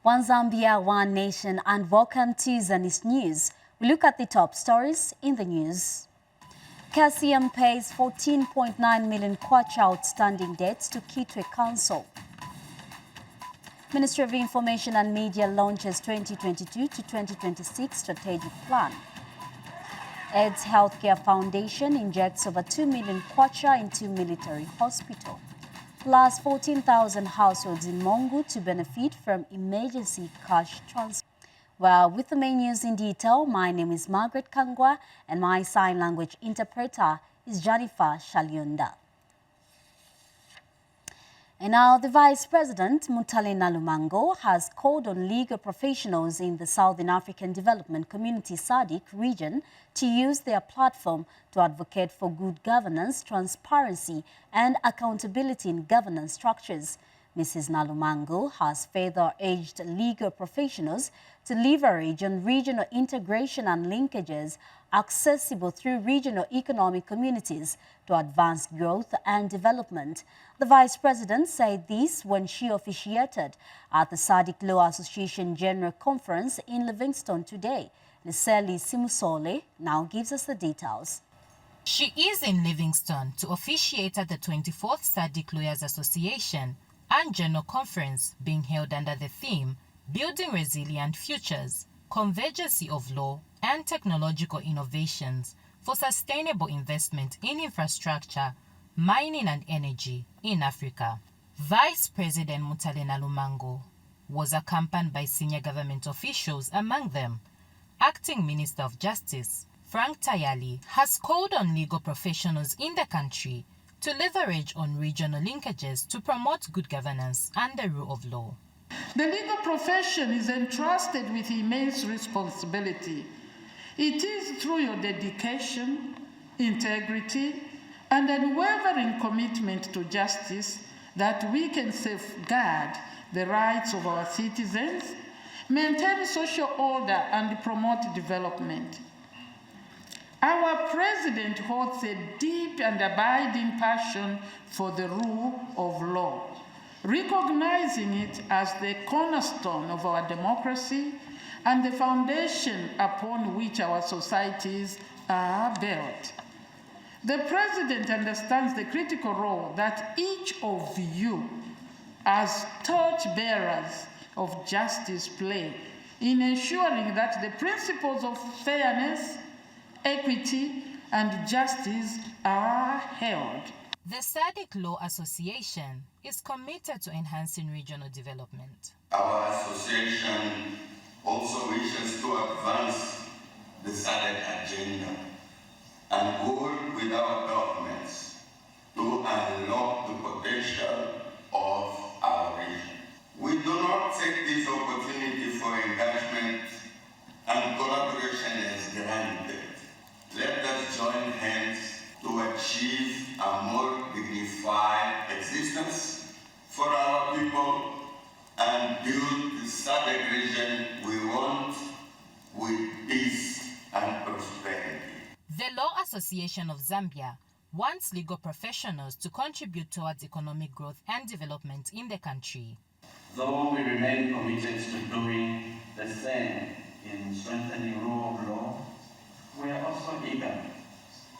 One Zambia, one nation, and welcome to Zanis News. We look at the top stories in the news. KCM pays 14.9 million kwacha outstanding debts to Kitwe Council. Ministry of Information and Media launches 2022 to 2026 strategic plan. AIDS Healthcare Foundation injects over 2 million kwacha into military hospital. Plus 14,000 households in Mongu to benefit from emergency cash transfer. Well, with the main news in detail, my name is Margaret Kangwa and my sign language interpreter is Jennifer Shalyonda. And now the Vice President, Mutale Nalumango, has called on legal professionals in the Southern African Development Community SADC region to use their platform to advocate for good governance, transparency, and accountability in governance structures. Mrs. Nalumango has further urged legal professionals to leverage on regional integration and linkages accessible through regional economic communities to advance growth and development. The Vice President said this when she officiated at the SADC Law Association General Conference in Livingstone today. Liseli Simusole now gives us the details. She is in Livingstone to officiate at the 24th SADC Lawyers Association and General Conference being held under the theme Building Resilient Futures, Convergence of Law and Technological Innovations for Sustainable Investment in Infrastructure, Mining and Energy in Africa. Vice President Mutale Nalumango was accompanied by senior government officials, among them Acting Minister of Justice Frank Tayali has called on legal professionals in the country to leverage on regional linkages to promote good governance and the rule of law. The legal profession is entrusted with immense responsibility. It is through your dedication, integrity, and unwavering commitment to justice that we can safeguard the rights of our citizens, maintain social order, and promote development. Our president holds a deep and abiding passion for the rule of law, recognizing it as the cornerstone of our democracy and the foundation upon which our societies are built. The president understands the critical role that each of you, as torch-bearers of justice, play in ensuring that the principles of fairness, equity, and justice are held. The SADC Law Association is committed to enhancing regional development. Our association also wishes to advance the SADC agenda and work with our governments to unlock the potential of our region. We do not take this opportunity for engagement and collaboration as granted. Let us join hands to achieve a more dignified existence for our people and build the SADC region we want with peace and prosperity. The Law Association of Zambia wants legal professionals to contribute towards economic growth and development in the country. Though we remain committed to doing the same in strengthening rule of law, we are also eager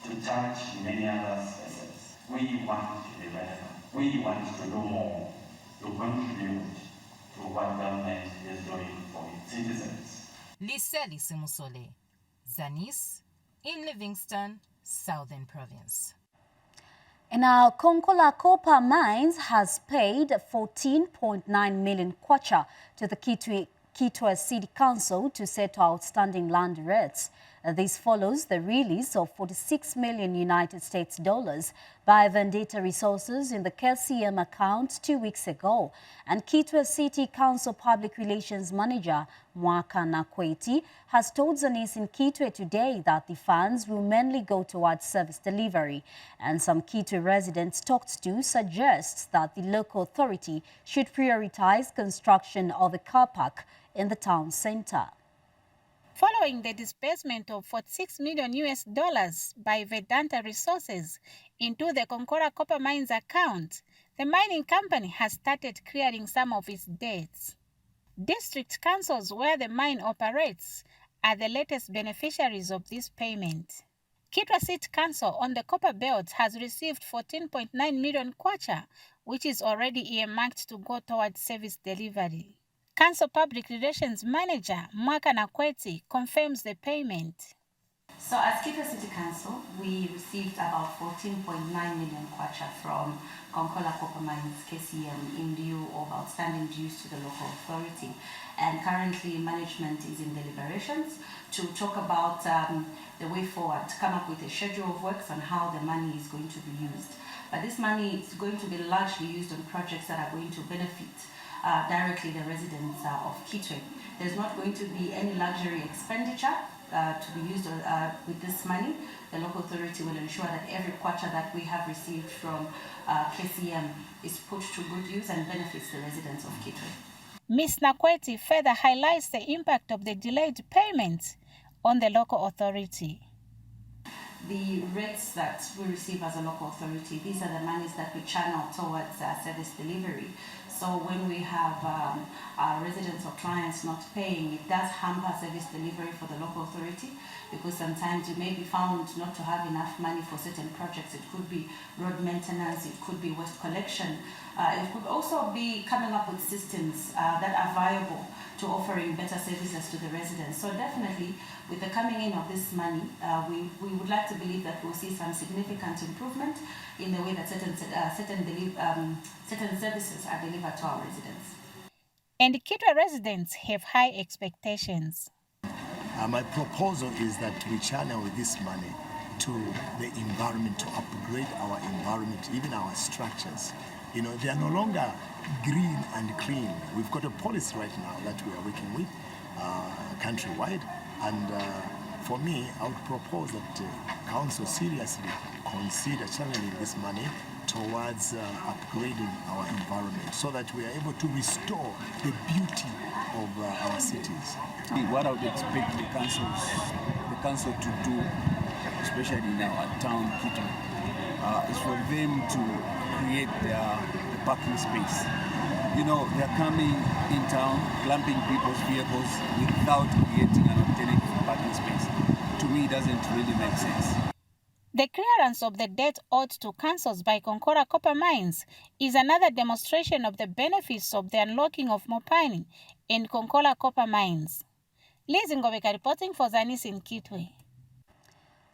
to touch many other spaces. We want to be relevant. We want to do more to contribute to what government is doing for its citizens. Liseli Simusole, Zanis, in Livingstone, Southern Province. And now, Konkola Copper Mines has paid 14.9 million kwacha to the Kitwe City Council to settle outstanding land rates. This follows the release of 46 million United States dollars by Vendetta Resources in the KCM account 2 weeks ago. And Kitwe City Council Public Relations Manager Mwaka Nakweti has told Zanis in Kitwe today that the funds will mainly go towards service delivery. And some Kitwe residents talked to suggests that the local authority should prioritize construction of a car park in the town center. Following the disbursement of $46 million by Vedanta Resources into the Konkora Copper Mines account, the mining company has started clearing some of its debts. District councils where the mine operates are the latest beneficiaries of this payment. Kitwe City Council on the Copper Belt has received 14.9 million kwacha, which is already earmarked to go towards service delivery. Council Public Relations Manager Mwaka Nakweti confirms the payment. So as Kitwe City Council, we received about 14.9 million kwacha from Konkola Copper Mines KCM in lieu of outstanding dues to the local authority. And currently management is in deliberations to talk about the way forward, to come up with a schedule of works on how the money is going to be used. But this money is going to be largely used on projects that are going to benefit directly the residents of Kitwe. There's not going to be any luxury expenditure to be used with this money. The local authority will ensure that every kwacha that we have received from KCM is put to good use and benefits the residents of Kitwe. Ms. Nakweti further highlights the impact of the delayed payments on the local authority. The rates that we receive as a local authority, these are the monies that we channel towards service delivery. So when we have our residents or clients not paying, it does hamper service delivery for the local authority, because sometimes you may be found not to have enough money for certain projects. It could be road maintenance, it could be waste collection. It could also be coming up with systems that are viable to offering better services to the residents. So definitely, with the coming in of this money, we would like to believe that we'll see some significant improvement in the way that certain services are delivered to our residents. And Kitwe residents have high expectations. My proposal is that we channel this money to the environment, to upgrade our environment, even our structures. You know, they are no longer green and clean. We've got a policy right now that we are working with countrywide, and for me, I would propose that council seriously consider channeling this money towards upgrading our environment so that we are able to restore the beauty of our cities. What I would expect the council to do, especially in our town, Kitwe, is for them to create the parking space. You know, they're coming in town, clumping people's vehicles without creating an alternative parking space. To me, it doesn't really make sense. The clearance of the debt owed to councils by Konkola Copper Mines is another demonstration of the benefits of the unlocking of Mopani and Konkola Copper Mines. Liz Ngobeka reporting for Zanis in Kitwe.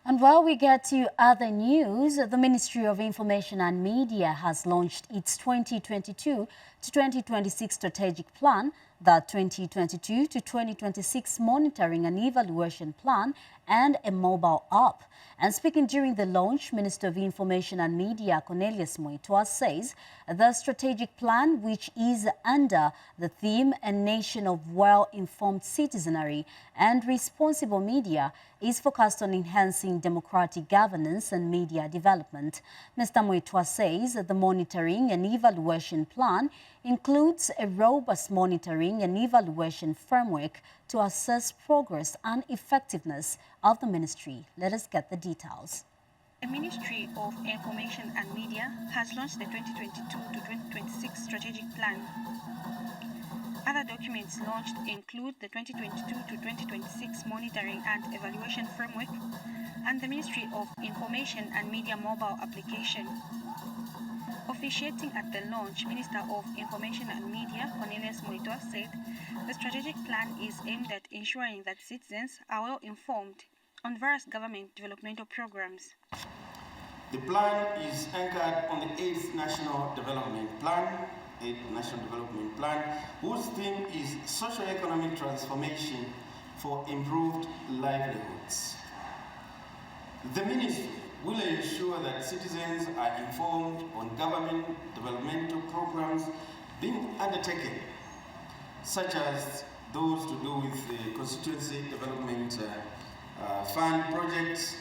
And while we get to other news, the Ministry of Information and Media has launched its 2022 to 2026 strategic plan, the 2022 to 2026 monitoring and evaluation plan, and a mobile app. And speaking during the launch, Minister of Information and Media Cornelius Moitwa says the strategic plan, which is under the theme A Nation of Well-Informed Citizenry and Responsible Media, is focused on enhancing democratic governance and media development. Mr. Moitwa says the monitoring and evaluation plan includes a robust monitoring and evaluation framework to assess progress and effectiveness of the ministry. Let us get the details. The Ministry of Information and Media has launched the 2022 to 2026 strategic plan. Other documents launched include the 2022 to 2026 monitoring and evaluation framework and the Ministry of Information and Media mobile application. Officiating at the launch, Minister of Information and Media Cornelius Moitwa said the strategic plan is aimed at ensuring that citizens are well informed on various government developmental programs. The plan is anchored on the 8th National Development Plan, whose theme is socio-economic transformation for improved livelihoods. The ministry will ensure that citizens are informed on government developmental programs being undertaken, such as those to do with the Constituency Development Fund projects,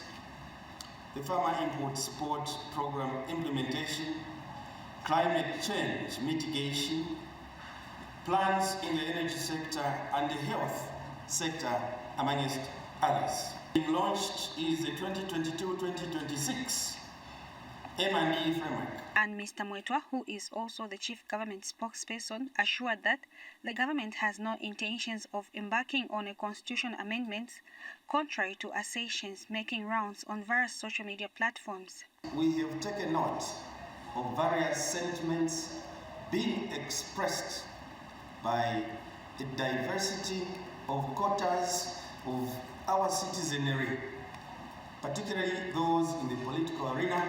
the Farmer Import Support Program implementation, climate change mitigation, plans in the energy sector and the health sector, amongst others. Being launched is the 2022-2026 M&E framework. And Mr. Mwetwa, who is also the chief government spokesperson, assured that the government has no intentions of embarking on a constitution amendment, contrary to assertions making rounds on various social media platforms. We have taken note of various sentiments being expressed by a diversity of quarters of our citizenry, particularly those in the political arena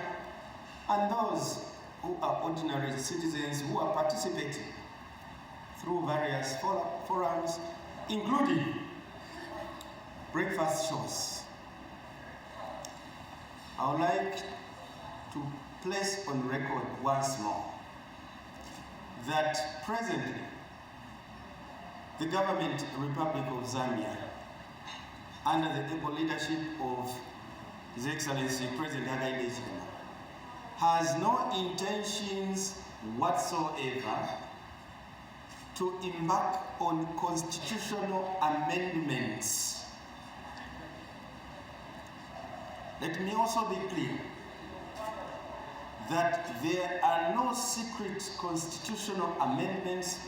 and those who are ordinary citizens who are participating through various forums, including breakfast shows. I would like to place on record once more that presently the government Republic of Zambia, under the able leadership of His Excellency President Hakainde Hichilema, has no intentions whatsoever to embark on constitutional amendments. Let me also be clear that there are no secret constitutional amendments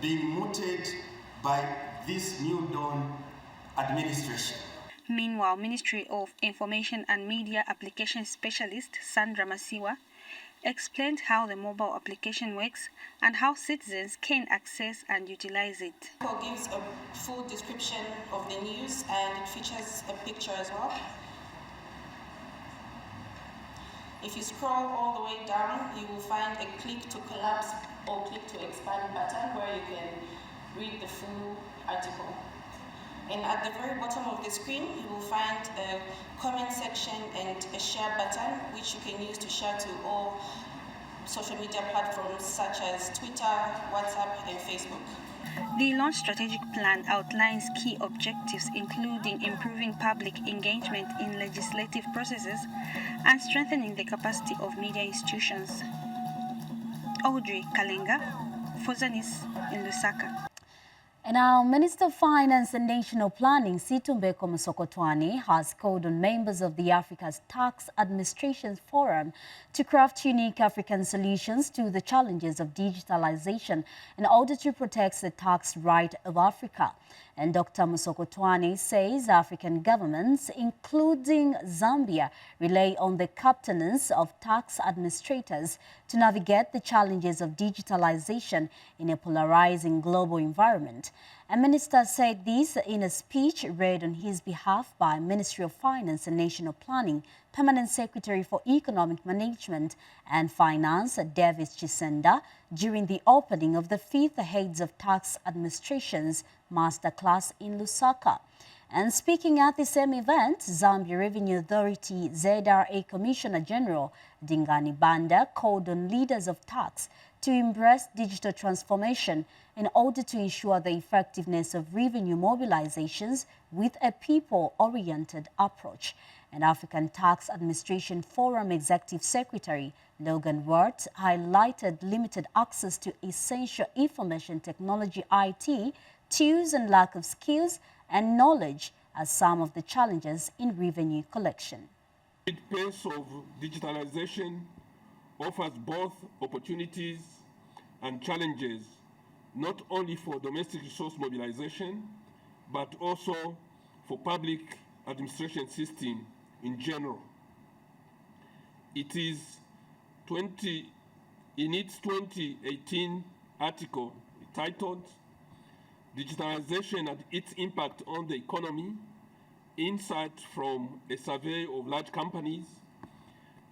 being mooted by this new dawn administration. Meanwhile, Ministry of Information and Media Application Specialist Sandra Masiwa explained how the mobile application works and how citizens can access and utilize it. It gives a full description of the news and it features a picture as well. If you scroll all the way down, you will find a click to collapse or click to expand button where you can read the full article. And at the very bottom of the screen, you will find a comment section and a share button, which you can use to share to all social media platforms such as Twitter, WhatsApp, and Facebook. The launch strategic plan outlines key objectives, including improving public engagement in legislative processes and strengthening the capacity of media institutions. Audrey Kalenga for Zanis in Lusaka. And now, Minister of Finance and National Planning, Situmbeko Musokotwane, has called on members of the Africa's Tax Administration Forum to craft unique African solutions to the challenges of digitalization in order to protect the tax right of Africa. And Dr. Musokotwane says African governments, including Zambia, rely on the captains of tax administrators to navigate the challenges of digitalization in a polarizing global environment. A minister said this in a speech read on his behalf by Ministry of Finance and National Planning, Permanent Secretary for Economic Management and Finance, Davis Chisenda, during the opening of the 5th Heads of Tax Administration's Masterclass in Lusaka. And speaking at the same event, Zambia Revenue Authority ZRA Commissioner General Dingani Banda called on leaders of tax to embrace digital transformation in order to ensure the effectiveness of revenue mobilizations with a people-oriented approach. And African Tax Administration Forum Executive Secretary Logan Wirt highlighted limited access to essential information technology IT tools and lack of skills and knowledge as some of the challenges in revenue collection. The pace of digitalization offers both opportunities and challenges, not only for domestic resource mobilization, but also for public administration system in general. It is in its 2018 article titled Digitalization and its Impact on the Economy, Insights from a Survey of Large Companies,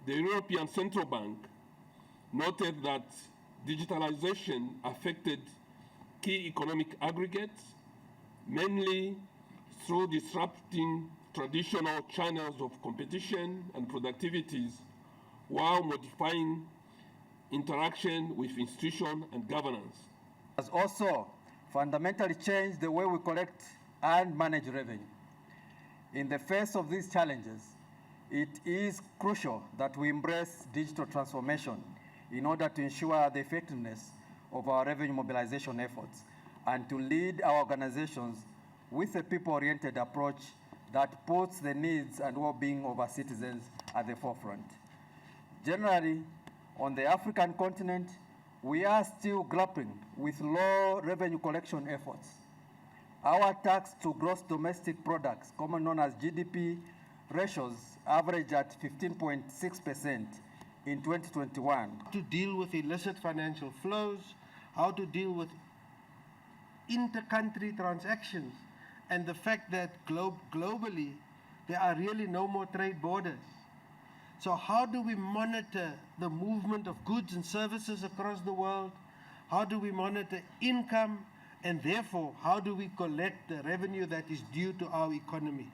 the European Central Bank noted that digitalization affected key economic aggregates, mainly through disrupting traditional channels of competition and productivities, while modifying interaction with institutions and governance. Has also fundamentally changed the way we collect and manage revenue. In the face of these challenges, it is crucial that we embrace digital transformation in order to ensure the effectiveness of our revenue mobilization efforts and to lead our organizations with a people-oriented approach that puts the needs and well-being of our citizens at the forefront. Generally, on the African continent, we are still grappling with low revenue collection efforts. Our tax to gross domestic products, commonly known as GDP, ratios average at 15.6% in 2021. To deal with illicit financial flows, how to deal with inter-country transactions, and the fact that globally there are really no more trade borders. So how do we monitor the movement of goods and services across the world? How do we monitor income? And therefore, how do we collect the revenue that is due to our economy?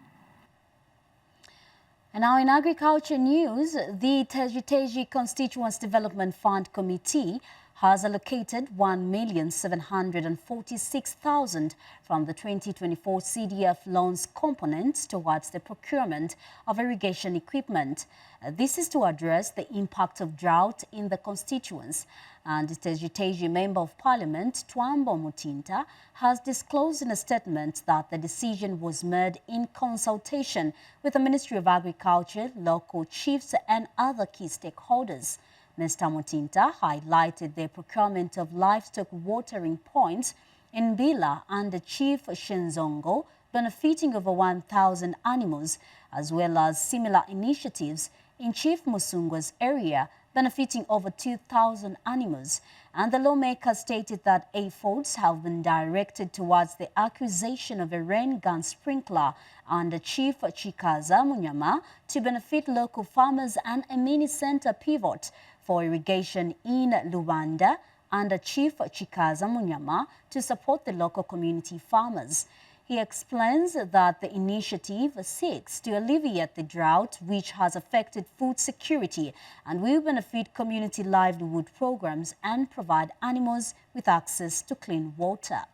And now in agriculture news, the Teji Constituents Development Fund Committee has allocated 1,746,000 from the 2024 CDF loans component towards the procurement of irrigation equipment. This is to address the impact of drought in the constituents. And the Teji Member of Parliament, Twambo Mutinta, has disclosed in a statement that the decision was made in consultation with the Ministry of Agriculture, local chiefs and other key stakeholders. Mr. Mutinta highlighted the procurement of livestock watering points in Bila under Chief Shenzongo, benefiting over 1,000 animals, as well as similar initiatives in Chief Musungwa's area, benefiting over 2,000 animals. And the lawmaker stated that efforts have been directed towards the acquisition of a rain gun sprinkler under Chief Chikaza Munyama to benefit local farmers and a mini center pivot for irrigation in Luanda under Chief Chikaza Munyama to support the local community farmers. He explains that the initiative seeks to alleviate the drought which has affected food security and will benefit community livelihood programs and provide animals with access to clean water.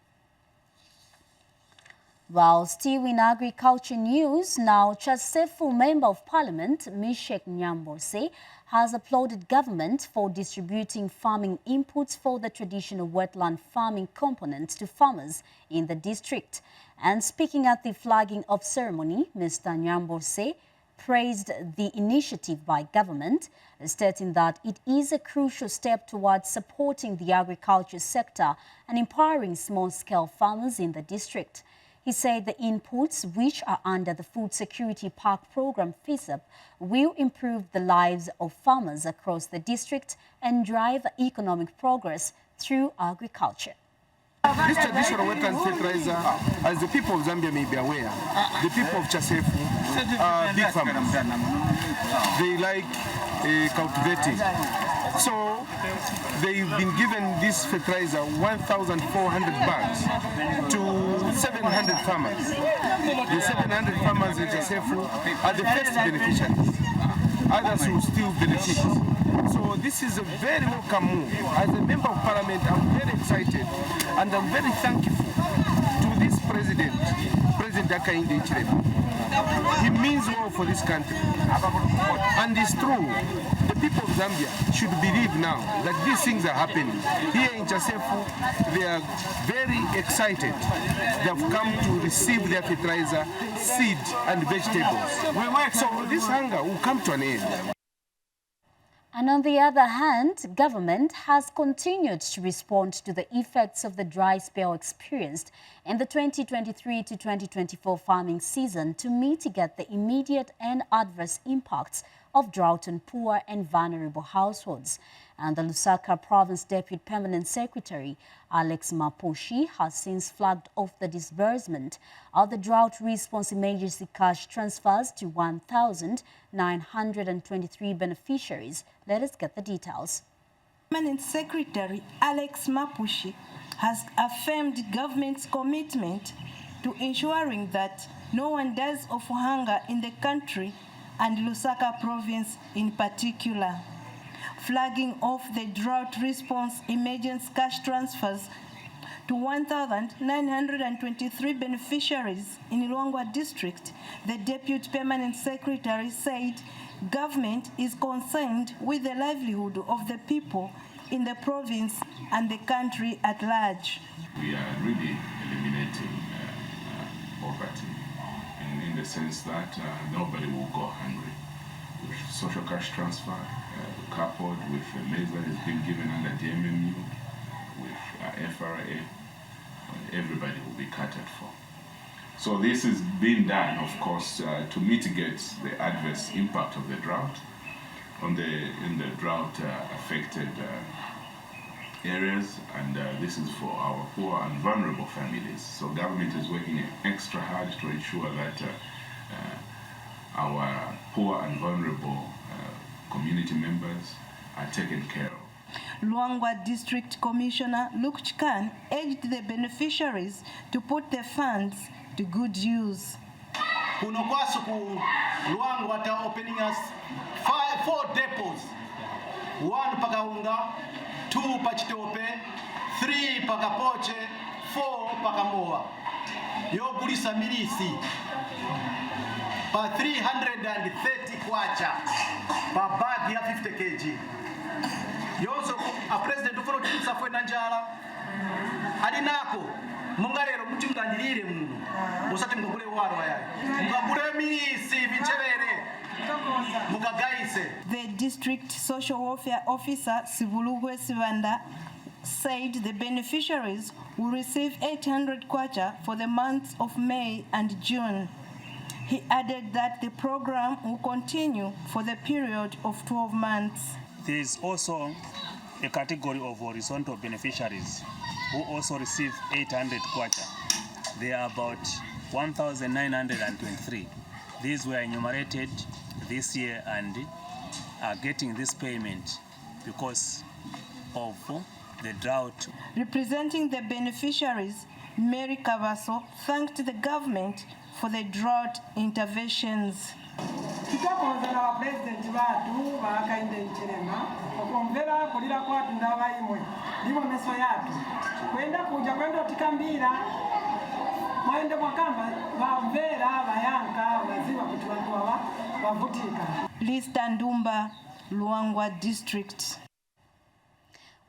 While still in agriculture news, now Chasefu Member of Parliament, Mishek Nyambose, has applauded government for distributing farming inputs for the traditional wetland farming components to farmers in the district. And speaking at the flagging of ceremony, Mr. Nyambose praised the initiative by government, stating that it is a crucial step towards supporting the agriculture sector and empowering small-scale farmers in the district. He said the inputs, which are under the Food Security Park Program FISUP, will improve the lives of farmers across the district and drive economic progress through agriculture. This traditional wetland fertilizer, as the people of Zambia may be aware, the people of Chasefu are big farmers. They like cultivating. So they've been given this fertilizer 1,400 bags to 700 farmers. The 700 farmers in Chasefu are the first beneficiaries. Others will still benefit. So this is a very welcome move. As a member of parliament, I'm very excited and I'm very thankful to this president, President Hakainde Hichilema. He means well for this country. And it's true, the people of Zambia should believe now that these things are happening. Here in Chasefu, they are very excited. They have come to receive their fertilizer, seed and vegetables. So this hunger will come to an end. And on the other hand, government has continued to respond to the effects of the dry spell experienced in the 2023 to 2024 farming season to mitigate the immediate and adverse impacts of drought on poor and vulnerable households. And the Lusaka Province Deputy Permanent Secretary, Alex Mapushi, has since flagged off the disbursement of the drought response emergency cash transfers to 1,923 beneficiaries. Let us get the details. Permanent Secretary Alex Mapushi has affirmed government's commitment to ensuring that no one dies of hunger in the country and Lusaka Province in particular, flagging off the drought response emergency cash transfers to 1,923 beneficiaries in Luangwa district. The Deputy Permanent Secretary said government is concerned with the livelihood of the people in the province and the country at large. We are really eliminating poverty in the sense that nobody will go hungry. With social cash transfer, coupled with the maize that is being given under DMMU, with FRA, everybody will be catered for. So this is being done, of course, to mitigate the adverse impact of the drought in the drought-affected areas, and this is for our poor and vulnerable families. So government is working extra hard to ensure that our poor and vulnerable community members are taken care of. Luangwa District Commissioner Luke Chikan urged the beneficiaries to put their funds to good use. Kuno kwasu ku Luangwa are opening us 4 depots. 1 pakaunga, 2 pachitope, 3 pakapoche, 4 pakamoa. Yogulisa milisi pa 330 kwacha pa bag ya 50 kg. Yonso a president ufuna kuchitsa fwe na njala ali nako mungalero muti mutandilire muno usati mugule waro yayi mugule milisi vinchelere mukagaise. The district social welfare officer Sivulugwe Sivanda said the beneficiaries will receive 800 kwacha for the months of May and June. He added that the program will continue for the period of 12 months. There is also a category of horizontal beneficiaries who also receive 800 kwacha. They are about 1,923. These were enumerated this year and are getting this payment because of the drought. Representing the beneficiaries, Mary Cavasso thanked the government for the drought interventions. Tutakonzera wa president batu bakainde nchirema okumvera kulira kwatu ndabayimwe ndimo meso yatu kwenda kuja kwenda tikambira mwende mwakamba bamvera bayanka baziwa kuti bantu aba bavutika. Lista Ndumba, Luangwa District.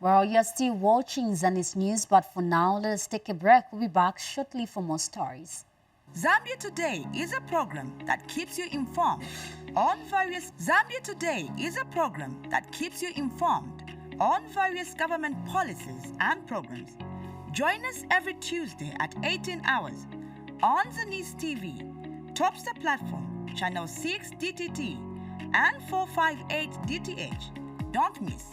Well, you're still watching Zanis News, but for now, let us take a break. We'll be back shortly for more stories. Zambia Today is a program that keeps you informed on various government policies and programs. Join us every Tuesday at 18 hours on Zanis TV, Topstar platform, channel 6 DTT and 458 DTH. Don't miss.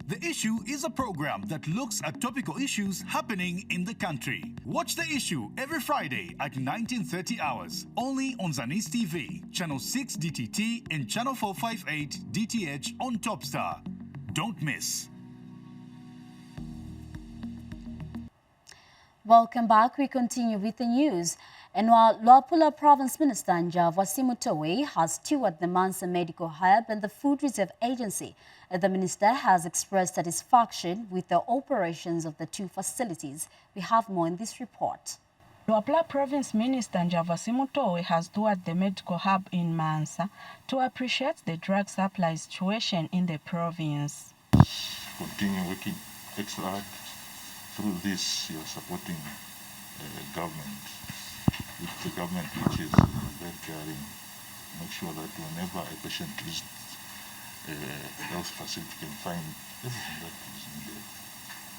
The Issue is a program that looks at topical issues happening in the country. Watch The Issue every Friday at 19:30 hours, only on Zanis TV, channel 6 DTT and channel 458 DTH on Topstar. Don't miss. Welcome back. We continue with the news. And while Luapula Province Minister Njava Simutowe has toured the Mansa Medical Hub and the Food Reserve Agency, the minister has expressed satisfaction with the operations of the 2 facilities. We have more in this report. Luapula Province Minister Njava Simutowe has toured the medical hub in Mansa to appreciate the drug supply situation in the province. Continue working extra hard. Through this, you're supporting government. It's the government which is very caring. Make sure that whenever a patient is health facility can find everything that is needed.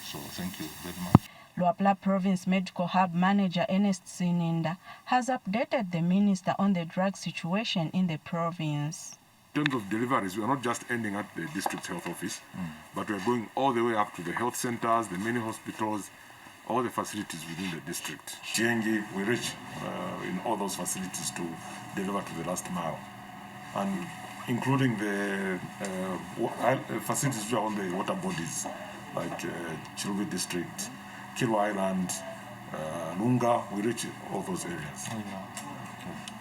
So thank you very much. Luapula Province Medical Hub Manager Ernest Sininda has updated the minister on the drug situation in the province. In terms of deliveries, we are not just ending at the district health office, but we are going all the way up to the health centers, the many hospitals, all the facilities within the district. Chiengi, we reach in all those facilities to deliver to the last mile, and including the facilities which are on the water bodies, like Chilubi District, Kilwa Island, Lunga, we reach all those areas.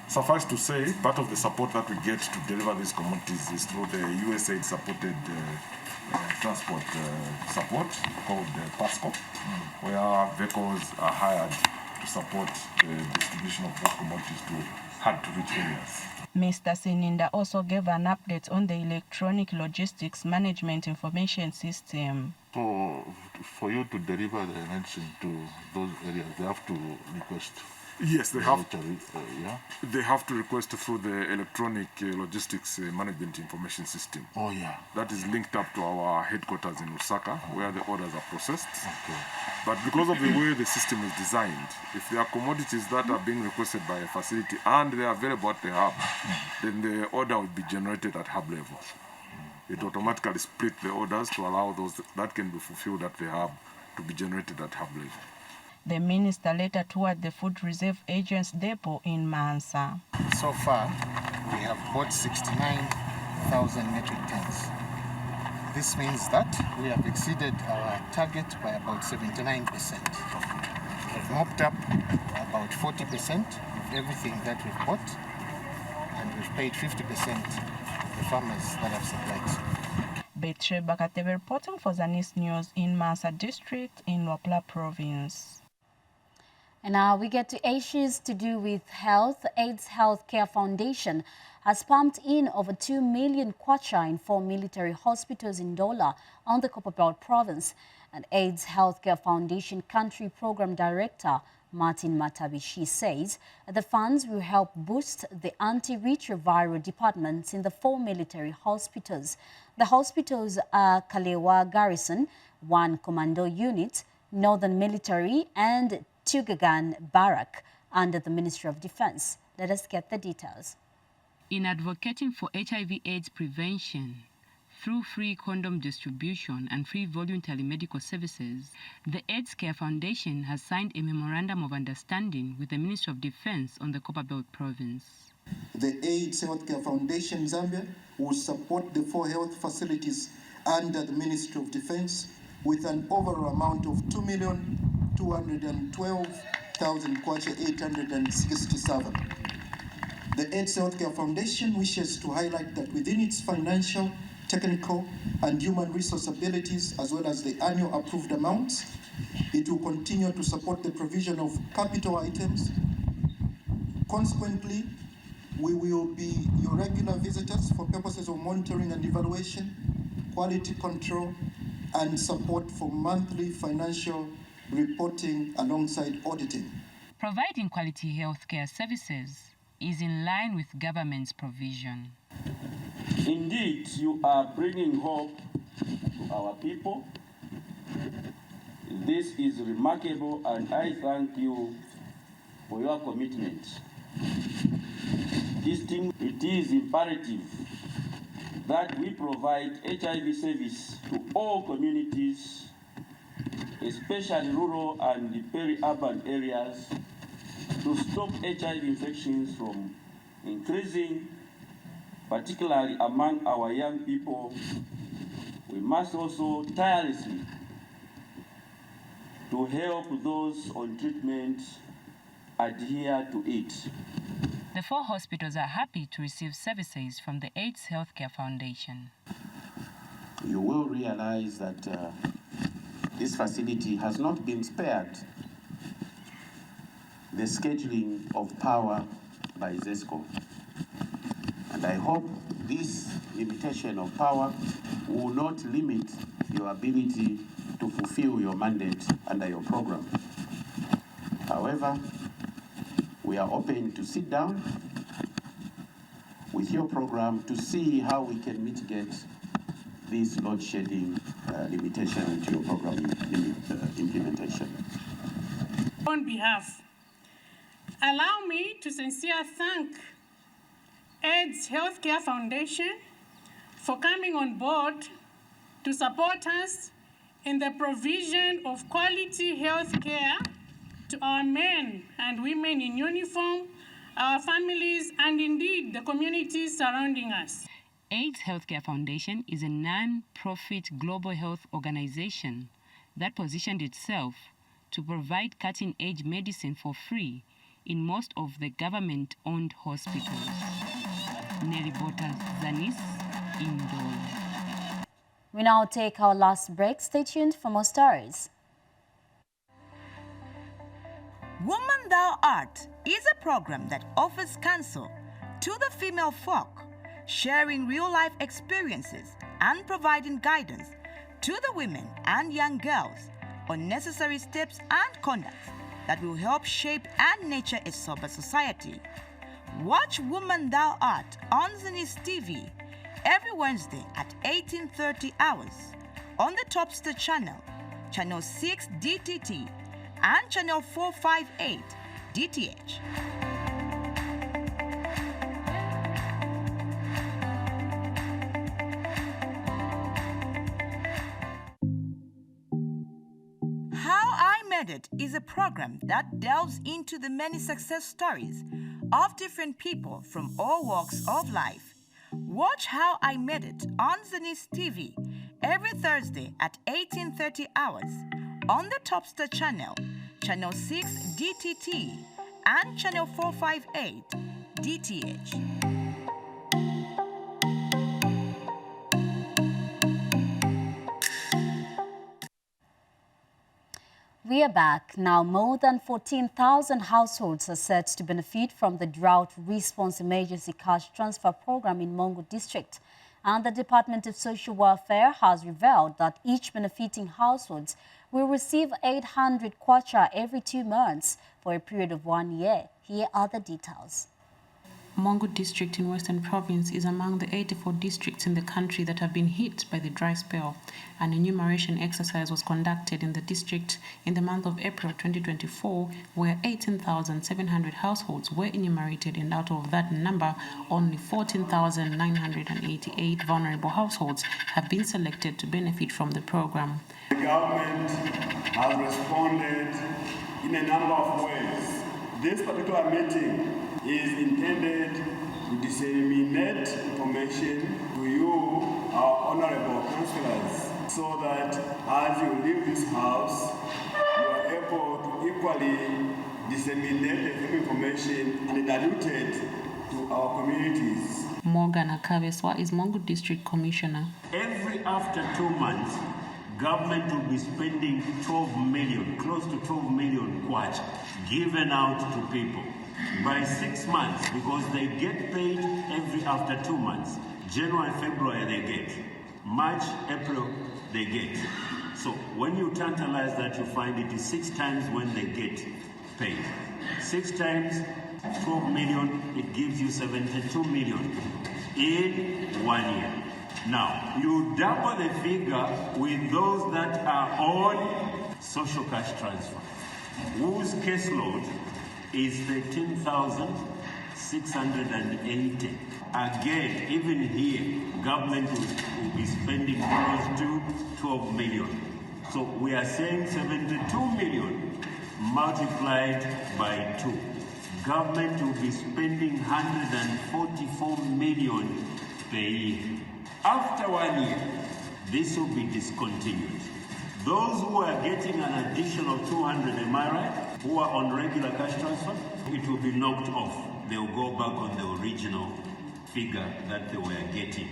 Suffice to say, part of the support that we get to deliver these commodities is through the USAID-supported transport support called PASCO, where vehicles are hired to support the distribution of those commodities to hard-to-reach areas. Mr. Sininda also gave an update on the electronic logistics management information system. So, for you to deliver the medicine to those areas, they have to request Yes, they have. Yeah. They have to request through the electronic logistics management information system. Oh yeah. That is linked up to our headquarters in Lusaka, where the orders are processed. Okay. But because of the way the system is designed, if there are commodities that are being requested by a facility and they are available at the hub, then the order will be generated at hub level. It automatically split the orders to allow those that can be fulfilled at the hub to be generated at hub level. The minister later toured the Food Reserve Agent's depot in Mansa. So far, we have bought 69,000 metric tons. This means that we have exceeded our target by about 79%. We've mopped up about 40% of everything that we've bought, and we've paid 50% the farmers that have supplied. Betre Bakatebe reporting for Zanis News in Mansa District in Wapla Province. And now we get to issues to do with health. AIDS Healthcare Foundation has pumped in over 2 million kwacha in 4 military hospitals in Dola on the Copperbelt province. And AIDS Healthcare Foundation Country Program Director Martin Matabishi says the funds will help boost the antiretroviral departments in the 4 military hospitals. The hospitals are Kalewa Garrison, 1 Commando Unit, Northern Military and Tugagan Barrack under the Ministry of Defense. Let us get the details. In advocating for HIV/AIDS prevention through free condom distribution and free voluntary medical services, the AIDS Care Foundation has signed a memorandum of understanding with the Ministry of Defense on the Copperbelt province. The AIDS Healthcare Foundation Zambia will support the 4 health facilities under the Ministry of Defense with an overall amount of 2,212,000 kwacha 867. The AIDS Healthcare Foundation wishes to highlight that within its financial, technical, and human resource abilities, as well as the annual approved amounts, it will continue to support the provision of capital items. Consequently, we will be your regular visitors for purposes of monitoring and evaluation, quality control, and support for monthly financial reporting alongside auditing. Providing quality healthcare services is in line with government's provision. Indeed, you are bringing hope to our people. This is remarkable, and I thank you for your commitment. It is imperative that we provide HIV service to all communities, especially rural and peri-urban areas, to stop HIV infections from increasing, particularly among our young people. We must also tirelessly to help those on treatment adhere to it. The 4 hospitals are happy to receive services from the AIDS Healthcare Foundation. You will realize that this facility has not been spared the scheduling of power by ZESCO. And I hope this limitation of power will not limit your ability to fulfill your mandate under your program. However, we are open to sit down with your program to see how we can mitigate this load shedding limitation to your program implementation. On behalf, allow me to sincerely thank AIDS Healthcare Foundation for coming on board to support us in the provision of quality health care to our men and women in uniform, our families, and indeed the communities surrounding us. AIDS Healthcare Foundation is a non-profit global health organization that positioned itself to provide cutting-edge medicine for free in most of the government-owned hospitals. Nelly Botas, Zanis, Indol. We now take our last break. Stay tuned for more stories. Woman Thou Art is a program that offers counsel to the female folk, sharing real-life experiences and providing guidance to the women and young girls on necessary steps and conduct that will help shape and nurture a sober society. Watch Woman Thou Art on Zanis TV every Wednesday at 18:30 hours on the Topstar channel, channel 6 DTT and channel 458 DTH. How I Made It is a program that delves into the many success stories of different people from all walks of life. Watch How I Made It on Zanis TV every Thursday at 18:30 hours on the Topstar channel, channel 6 DTT and channel 458 DTH. We are back. Now, more than 14,000 households are set to benefit from the Drought Response Emergency Cash Transfer Program in Mongo District. And the Department of Social Welfare has revealed that each benefiting households will receive 800 kwacha every 2 months for a period of 1 year. Here are the details. Mongo District in Western Province is among the 84 districts in the country that have been hit by the dry spell. An enumeration exercise was conducted in the district in the month of April 2024, where 18,700 households were enumerated, and out of that number, only 14,988 vulnerable households have been selected to benefit from the program. The government has responded in a number of ways. This particular meeting is intended to disseminate information to you, our honorable councillors, so that as you leave this house, you are able to equally disseminate the same information and dilute it to our communities. Morgan Akaveswa is Mongo District Commissioner. Every after 2 months, government will be spending 12 million, close to 12 million kwacha, given out to people. By 6 months, because they get paid every after 2 months. January, February they get. March, April they get. So when you tantalize that, you find it is 6 times when they get paid. 6 times 12 million, it gives you 72 million in 1 year. Now, you double the figure with those that are on social cash transfer, whose caseload is 13,680. Again, even here, government will be spending close to 12 million. So we are saying 72 million multiplied by 2. Government will be spending 144 million per year. After 1 year, this will be discontinued. Those who are getting an additional 200, am I right, who are on regular cash transfer, it will be knocked off. They will go back on the original figure that they were getting.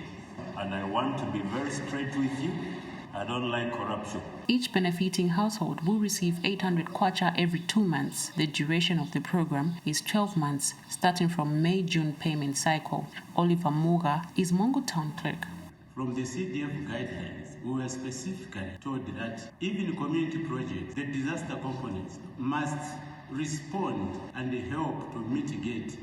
And I want to be very straight with you. I don't like corruption. Each benefiting household will receive 800 kwacha every 2 months. The duration of the program is 12 months, starting from May-June payment cycle. Oliver Muga is Mongo Town Clerk. From the CDF guidelines, we were specifically told that even community projects, the disaster components must respond and help to mitigate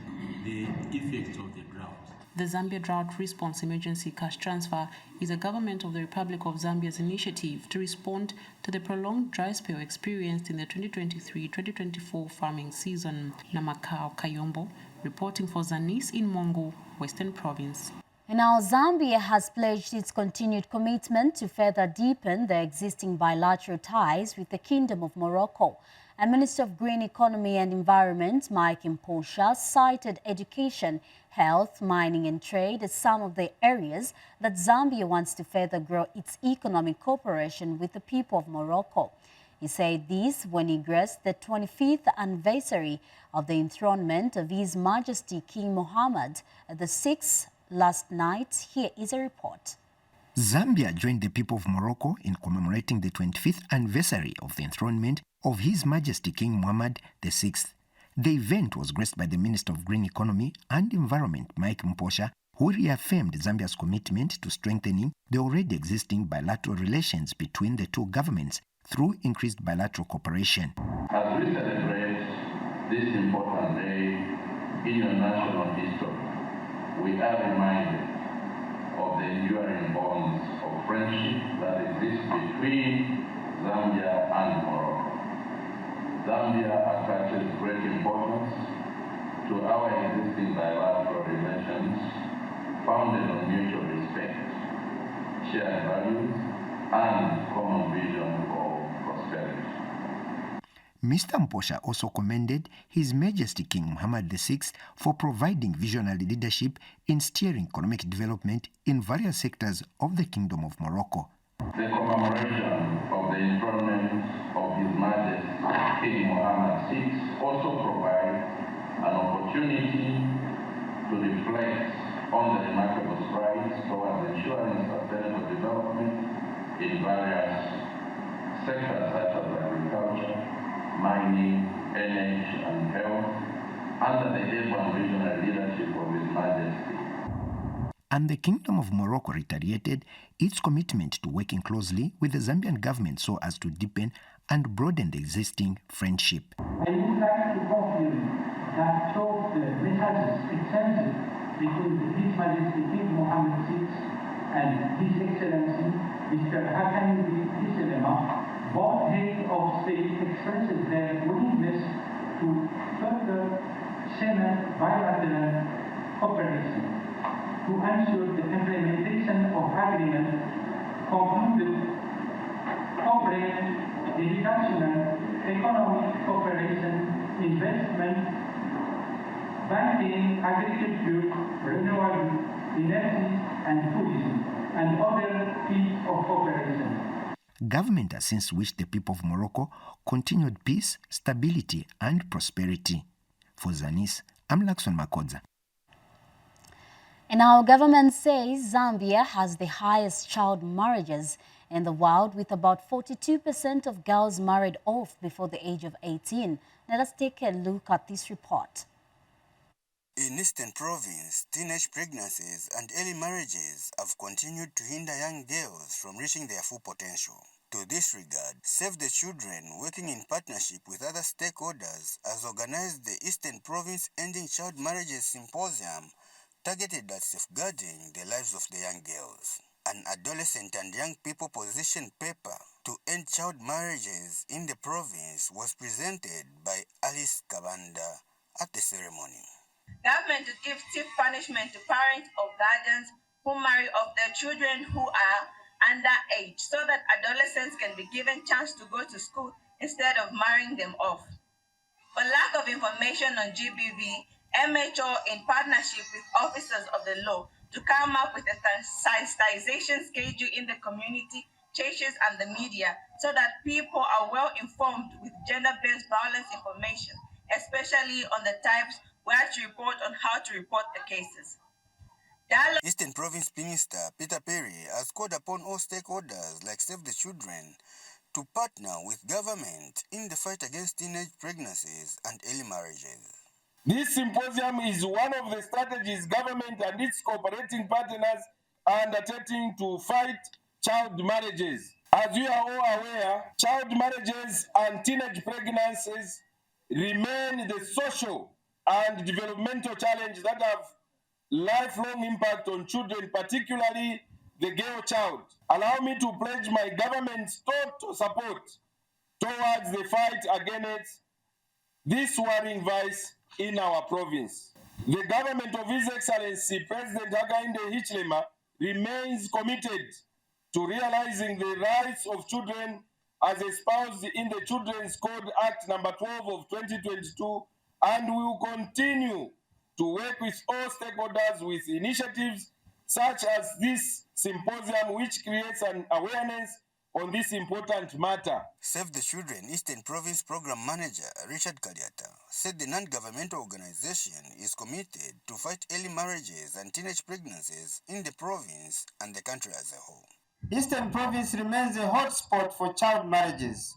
the effects of the drought. The Zambia Drought Response Emergency Cash Transfer is a government of the Republic of Zambia's initiative to respond to the prolonged dry spell experienced in the 2023-2024 farming season. Namakao Kayombo, reporting for Zanis in Mongo, Western Province. And now Zambia has pledged its continued commitment to further deepen the existing bilateral ties with the Kingdom of Morocco. And Minister of Green Economy and Environment, Mike Mposha, cited education, health, mining and trade as some of the areas that Zambia wants to further grow its economic cooperation with the people of Morocco. He said this when he graced the 25th anniversary of the enthronement of His Majesty King Mohammed VI last night. Here is a report. Zambia joined the people of Morocco in commemorating the 25th anniversary of the enthronement of His Majesty King Mohammed VI. The event was graced by the Minister of Green Economy and Environment, Mike Mposha, who reaffirmed Zambia's commitment to strengthening the already existing bilateral relations between the two governments through increased bilateral cooperation. As we celebrate this important day in your national history, we are reminded of the enduring bonds of friendship that exist between Zambia and Morocco. Zambia attaches great importance to our existing bilateral relations founded on mutual respect, shared values, and common vision for prosperity. Mr. Mposha also commended His Majesty King Mohammed VI for providing visionary leadership in steering economic development in various sectors of the Kingdom of Morocco. The commemoration of the enthronement of His Majesty King Mohammed VI also provides an opportunity to reflect on the remarkable strides towards ensuring sustainable development in various sectors such as agriculture, mining, energy, and health under the able visionary leadership of His Majesty. And the Kingdom of Morocco reiterated its commitment to working closely with the Zambian government so as to deepen and broaden the existing friendship. I would like to confirm that through the messages exchanged between His Majesty King Mohammed VI and His Excellency Mr. Hakan Hichilema, both heads of state expressed their willingness to further cement bilateral cooperation to ensure the implementation of agreements concluded covering educational, economic cooperation, investment, banking, agriculture, renewable energy, and tourism, and other fields of cooperation. Government has since wished the people of Morocco continued peace, stability, and prosperity. For Zanis, I'm Lakson Makodza. And our government says Zambia has the highest child marriages in the world, with about 42% of girls married off before the age of 18. Let us take a look at this report. In Eastern Province, teenage pregnancies and early marriages have continued to hinder young girls from reaching their full potential. To this regard, Save the Children, working in partnership with other stakeholders, has organized the Eastern Province Ending Child Marriages Symposium, targeted at safeguarding the lives of the young girls. An adolescent and young people position paper to end child marriages in the province was presented by Alice Kabanda at the ceremony. Government to give stiff punishment to parents or guardians who marry off their children who are underage, so that adolescents can be given chance to go to school instead of marrying them off. For lack of information on GBV, MHO, in partnership with officers of the law, to come up with a sensitization schedule in the community, churches, and the media, so that people are well informed with gender-based violence information, especially on the types where to report, on how to report the cases. Eastern Province Minister Peter Perry has called upon all stakeholders like Save the Children to partner with government in the fight against teenage pregnancies and early marriages. This symposium is one of the strategies government and its cooperating partners are undertaking to fight child marriages. As you are all aware, child marriages and teenage pregnancies remain the social and developmental challenge that have lifelong impact on children, particularly the girl child. Allow me to pledge my government's total support towards the fight against this worrying vice in our province. The government of His Excellency President Hakainde Hichilema remains committed to realizing the rights of children as espoused in the Children's Code Act number 12 of 2022, and we will continue to work with all stakeholders with initiatives such as this symposium, which creates an awareness on this important matter. Save the Children Eastern Province Program Manager Richard Kaliata said the non-governmental organization is committed to fight early marriages and teenage pregnancies in the province and the country as a whole. Eastern Province remains a hotspot for child marriages.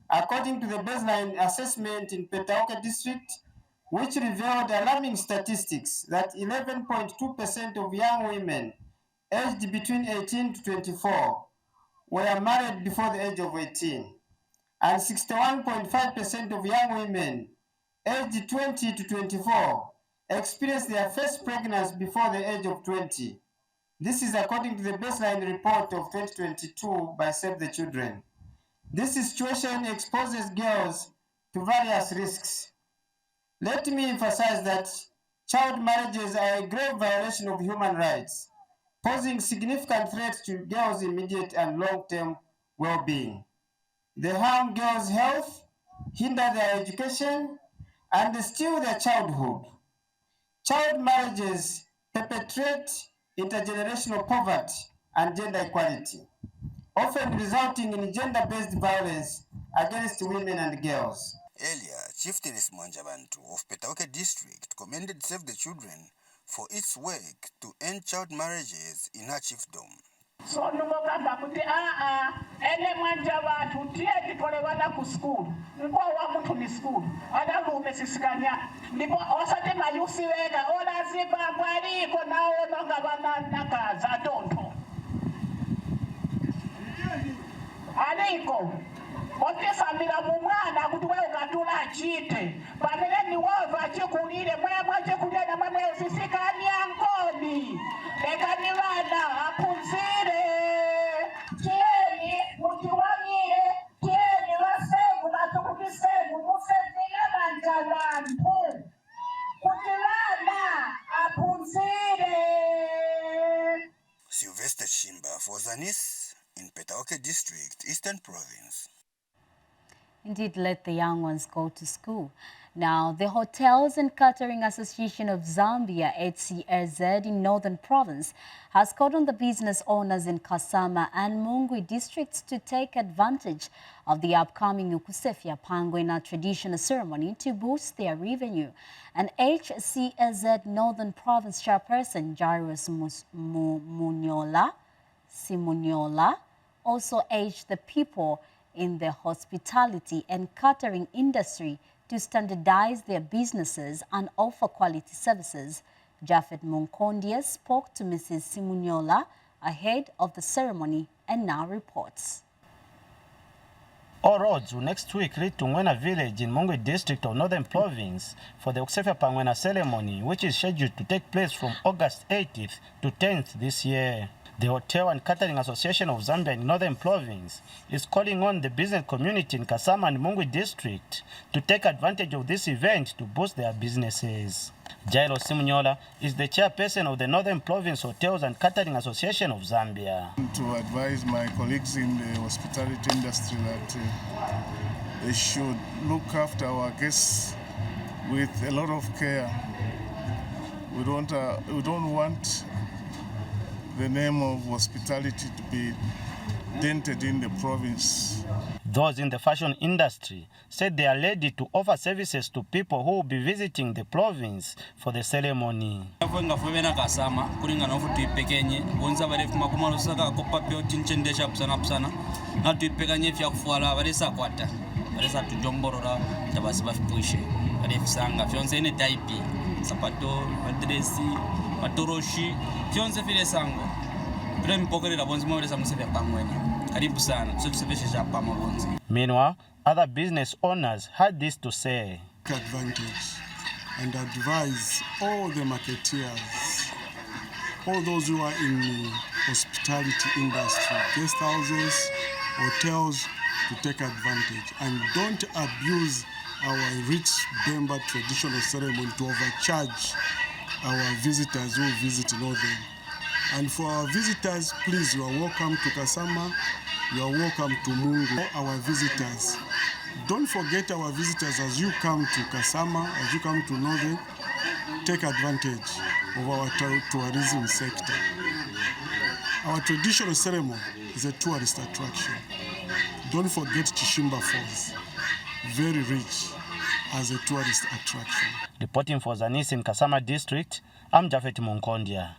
According to the baseline assessment in Petauke District, which revealed alarming statistics that 11.2% of young women aged between 18 to 24 were married before the age of 18. and 61.5% of young women aged 20 to 24 experienced their first pregnancy before the age of 20. This is according to the baseline report of 2022 by Save the Children. This situation exposes girls to various risks. Let me emphasize that child marriages are a grave violation of human rights, posing significant threats to girls' immediate and long-term well-being. They harm girls' health, hinder their education, and steal their childhood. Child marriages perpetuate intergenerational poverty and gender equality, often resulting in gender-based violence against women and girls. Earlier, Chieftainess Mwanjabantu of Petauke District commended Save the Children for its work to end child marriages in her chiefdom. So numogamba kuti ene mwanja bantu tiye tikolewana ku school ndipo wa mtu ni school adalume sisikanya ndipo osate mayusi wega olaziba bwaliko naona nga bananakaza tonto aliko otesamira mu mwana kuti wewe ukatula chite pamene ni wova chikulire mwemwe chikulire na mwemwe usisikanya nkoni lekani bana apunzire tieni mutiwanyire tieni wasevu natukukisevu musevile manjalantu kuti bana apunzire. Sylvester Shimba for Zanis in Petauke District, Eastern Province. Indeed, let the young ones go to school. Now, the Hotels and Catering Association of Zambia, HCRZ, in Northern Province, has called on the business owners in Kasama and Mungwi districts to take advantage of the upcoming Ukusefia Pangwena traditional ceremony to boost their revenue. And HCRZ Northern Province chairperson Jairus Simunyola also urged the people in the hospitality and catering industry to standardize their businesses and offer quality services. Japhet Munkondia spoke to Mrs. Simunyola ahead of the ceremony and now reports. All roads will next week lead to Ngwena village in Mungwe district of Northern Province for the Ukusefia Pangwena ceremony, which is scheduled to take place from August 18th to 10th this year. The Hotel and Catering Association of Zambia in Northern Province is calling on the business community in Kasama and Mungwe district to take advantage of this event to boost their businesses. Jairo Simunyola is the chairperson of the Northern Province Hotels and Catering Association of Zambia. To advise my colleagues in the hospitality industry that they should look after our guests with a lot of care. We don't want the name of hospitality to be dented in the province. Those in the fashion industry said they are ready to offer services to people who will be visiting the province for the ceremony. Meanwhile, other business owners had this to say. Advantage and advise all the marketeers, all those who are in the hospitality industry, guest houses, hotels, to take advantage and don't abuse our rich Bemba traditional ceremony to overcharge our visitors who visit Northern. And for our visitors, please, you are welcome to Kasama, you are welcome to Mungu. Our visitors, don't forget our visitors as you come to Kasama, as you come to Northern, take advantage of our tourism sector. Our traditional ceremony is a tourist attraction. Don't forget Chishimba Falls, very rich as a tourist attraction. Reporting for Zanis in Kasama District, I'm Japhet Munkondia.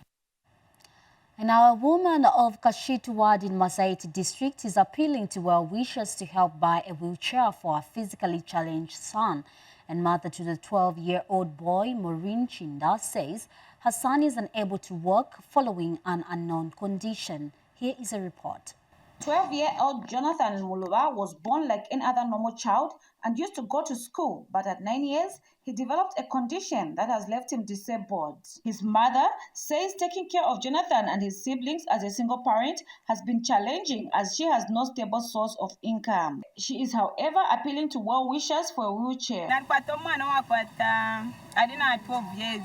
And our woman of Kashitu Ward in Masaiti District is appealing to well-wishers to help buy a wheelchair for her physically challenged son. And mother to the 12-year-old boy, Maureen Chinda, says her son is unable to walk following an unknown condition. Here is a report. 12-year-old Jonathan Muluba was born like any other normal child and used to go to school, but at 9 years, he developed a condition that has left him disabled. His mother says taking care of Jonathan and his siblings as a single parent has been challenging as she has no stable source of income. She is, however, appealing to well-wishers for a wheelchair. Alina 12 years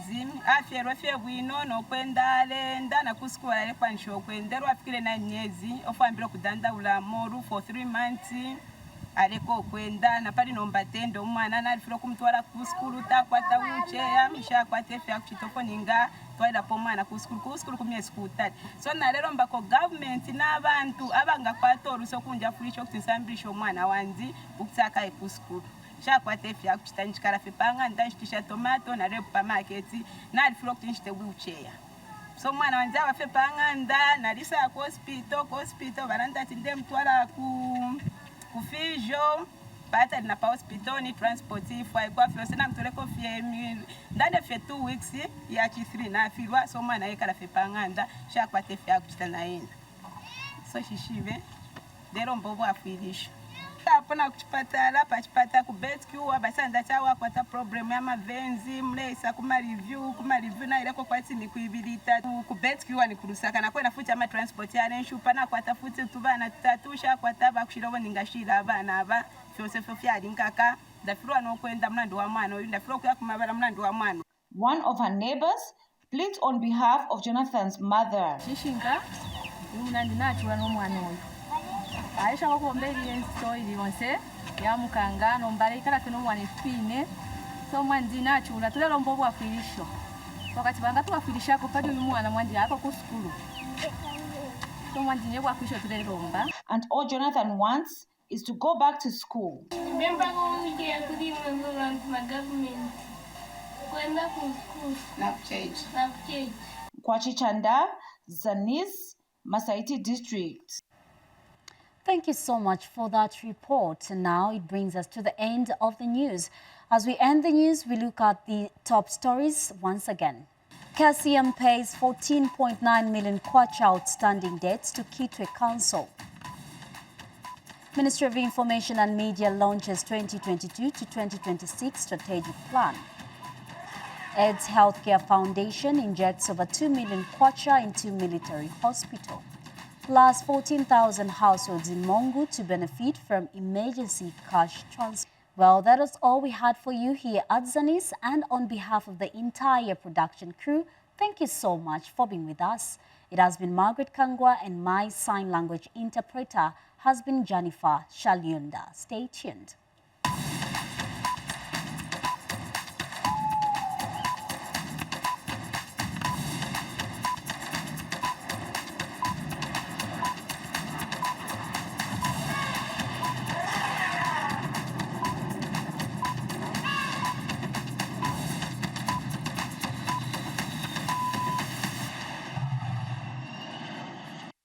afya rafia bwino nokwendale ndana kusikula lekwa nshokwenderwa fikire 9 years ofambira kudanda ulamoru for 3 months aleko kwenda na pali nomba tendo umwana nalifira kumtwala kusikulu takwata ucheya mishakwate fya kuchitoko ninga twaida pomwana kusikulu kumyezi kutati so nalero mbako government n'abantu abanga kwatoruso kunja fulisho kutisambisho umwana wanzi ukutaka ekusikulu shakwate fya kuchitanchikara fipanga ndanchitisha tomato na repa market na alifira kutinchite wheelchair so mwana wanzi abafe panga nda nalisa ku hospital baranda tinde mtwala kufijo pata na pa hospital ni transport ifwa kwa fyo sina mtoleko fye ndane fye 2 weeks ya chi 3 na filwa so mwana yekala fe panganda shakwate fya kuchitana ina so shishive dero mbobo afilisha apana kuchipatala pachipata ku BetQ abasanda chawa kwata problem ya mavenzi mlesa kuma review na ileko kwati ni kuibilita ku BetQ ni kurusaka na kwena futa ama transport ya renshupa na kwata futa tubana tutatusha kwata bakushirawo ningashira abana aba fyose fya linkaka dafirwa no kwenda mlando wa mwana oyu dafirwa kuya kumabala mlando wa mwana. One of her neighbors pleads on behalf of Jonathan's mother. Shishinga umnandi nachura no mwana oyu aisha ko mbeli yenso ili onse ya mukanga no mbale kala tino mwana fine so mwanzi nachula tulelo mbobo afilisho wakati banga tuafilisha ko padi mwana mwandi ako ku skulu so mwanzi nyebwa afilisho tulelo mba. And all Jonathan wants is to go back to school. Remember when we get my government kwenda ku school na change Kwa Chichanda, Zanis, Masaiti District. Thank you so much for that report. And now it brings us to the end of the news. As we end the news, we look at the top stories once again. KCM pays 14.9 million kwacha outstanding debts to Kitwe Council. Ministry of Information and Media launches 2022 to 2026 strategic plan. AIDS Healthcare Foundation injects over 2 million kwacha into military hospital. Plus 14,000 households in Mongu to benefit from emergency cash transfer. Well, that is all we had for you here at Zanis, and on behalf of the entire production crew, thank you so much for being with us. It has been Margaret Kangwa, and my sign language interpreter has been Jennifer Shalyunda. Stay tuned.